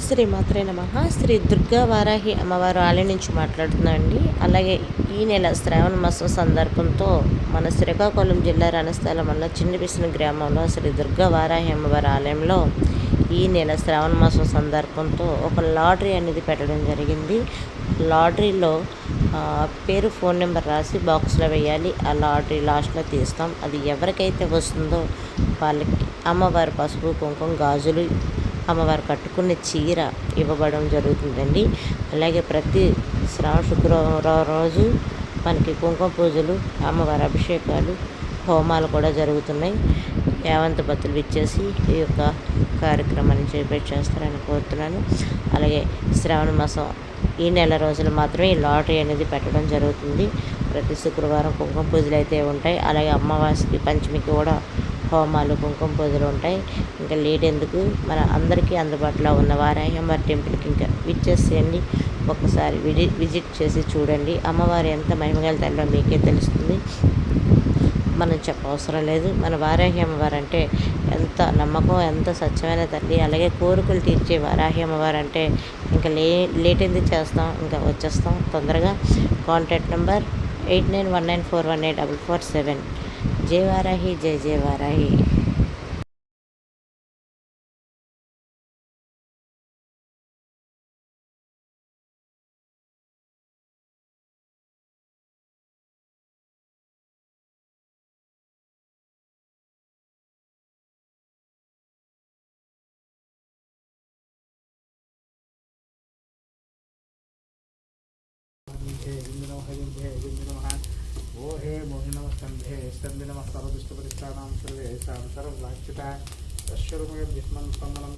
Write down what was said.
శ్రీ మాత్రే నమః. శ్రీ దుర్గా వారాహి అమ్మవారు ఆలయం నుంచి మాట్లాడుతున్నామండి. అలాగే ఈ నెల శ్రావణ మాసం సందర్భంతో మన శ్రీకాకుళం జిల్లా రణస్థలం వల్ల చిన్నపిసిన గ్రామంలో శ్రీ దుర్గా వారాహి అమ్మవారి ఆలయంలో ఈ నెల శ్రావణ మాసం సందర్భంతో ఒక లాటరీ అనేది పెట్టడం జరిగింది. లాటరీలో పేరు, ఫోన్ నెంబర్ రాసి బాక్స్లో వేయాలి. ఆ లాటరీ లాస్ట్లో తీస్తాం. అది ఎవరికైతే వస్తుందో వాళ్ళకి అమ్మవారి పసుపు, కుంకుమ, గాజులు, అమ్మవారు కట్టుకునే చీర ఇవ్వబడడం జరుగుతుందండి. అలాగే ప్రతి శ్రావణ శుక్రవారం రోజు మనకి కుంకుమ పూజలు, అమ్మవారి అభిషేకాలు, హోమాలు కూడా జరుగుతున్నాయి. యావంత భక్తులు ఇచ్చేసి ఈ యొక్క కార్యక్రమాన్ని చేస్తారని కోరుతున్నాను. అలాగే శ్రావణ మాసం ఈ నెల రోజులు మాత్రమే ఈ లాటరీ అనేది పెట్టడం జరుగుతుంది. ప్రతి శుక్రవారం కుంకుమ పూజలు అయితే ఉంటాయి. అలాగే అమావాస్యకి, పంచమికి కూడా హోమాలు, కుంకుమ పూజలు ఉంటాయి. ఇంకా లేట్ ఎందుకు, మన అందరికీ అందుబాటులో ఉన్న వారాహి అమ్మవారి టెంపుల్కి ఇంకా విచ్చేసేయండి. ఒక్కసారి విజిట్ చేసి చూడండి. అమ్మవారు ఎంత మహిమగల తల్లిలో మీకే తెలుస్తుంది. మనం చెప్పవసరం లేదు. మన వారాహి అమ్మవారు అంటే ఎంత నమ్మకం, ఎంత స్వచ్ఛమైన తల్లి. అలాగే కోరికలు తీర్చే వారాహి అమ్మవారు అంటే ఇంకా లేట్ ఎందుకు చేస్తాం, ఇంకా వచ్చేస్తాం తొందరగా. Contact number 8919418447. జై వారాహి, జై జై వారాహి. ओ हे मोहिनमस्तंभे स्तंभिनमस्तरदुष्टपरित्राणां सर्वे सर्वलाक्षिता तस्वरूपं विस्मन् सम्मनं